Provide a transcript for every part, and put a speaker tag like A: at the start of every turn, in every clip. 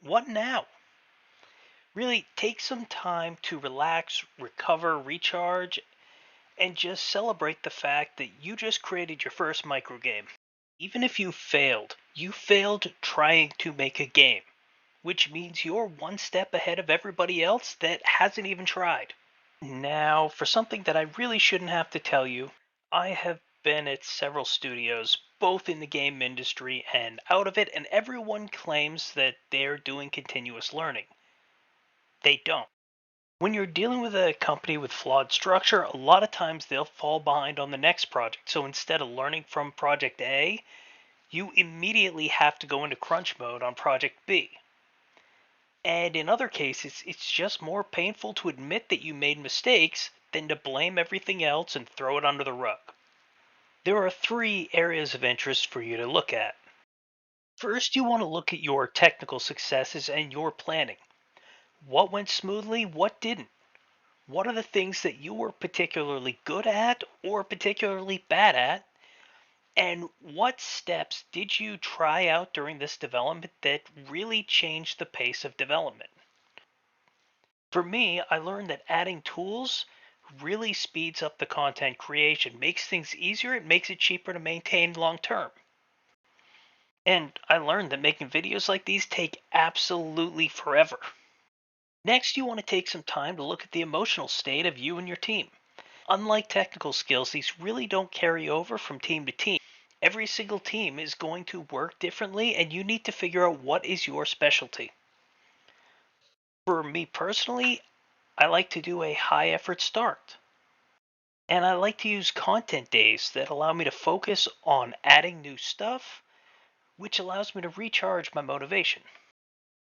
A: what now? Really take some time to relax, recover, recharge, and just celebrate the fact that you just created your first microgame. Even if you failed trying to make a game, which means you're one step ahead of everybody else that hasn't even tried. Now, for something that I really shouldn't have to tell you, I have been at several studios, both in the game industry and out of it, and everyone claims that they're doing continuous learning. They don't. When you're dealing with a company with flawed structure, a lot of times they'll fall behind on the next project. So instead of learning from project A, you immediately have to go into crunch mode on project B. And in other cases, it's just more painful to admit that you made mistakes than to blame everything else and throw it under the rug. There are three areas of interest for you to look at. First, you want to look at your technical successes and your planning. What went smoothly, what didn't? What are the things that you were particularly good at or particularly bad at? And what steps did you try out during this development that really changed the pace of development? For me, I learned that adding tools really speeds up the content creation, makes things easier, it makes it cheaper to maintain long term. And I learned that making videos like these take absolutely forever. Next, you want to take some time to look at the emotional state of you and your team. Unlike technical skills, these really don't carry over from team to team. Every single team is going to work differently, and you need to figure out what is your specialty. For me personally, I like to do a high effort start. And I like to use content days that allow me to focus on adding new stuff, which allows me to recharge my motivation.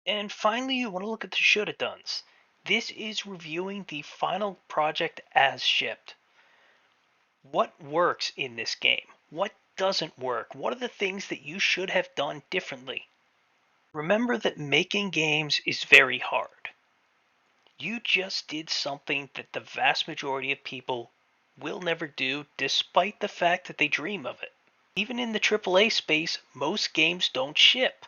A: And finally, you want to look at the shoulda dones. This is reviewing the final project as shipped. What works in this game? What doesn't work? What are the things that you should have done differently? Remember that making games is very hard. You just did something that the vast majority of people will never do, despite the fact that they dream of it. Even in the AAA space, most games don't ship.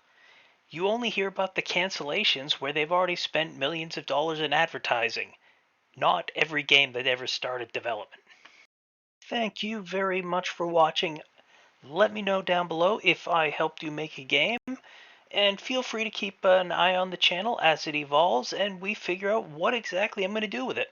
A: You only hear about the cancellations where they've already spent millions of dollars in advertising. Not every game that ever started development. Thank you very much for watching. Let me know down below if I helped you make a game, and feel free to keep an eye on the channel as it evolves and we figure out what exactly I'm going to do with it.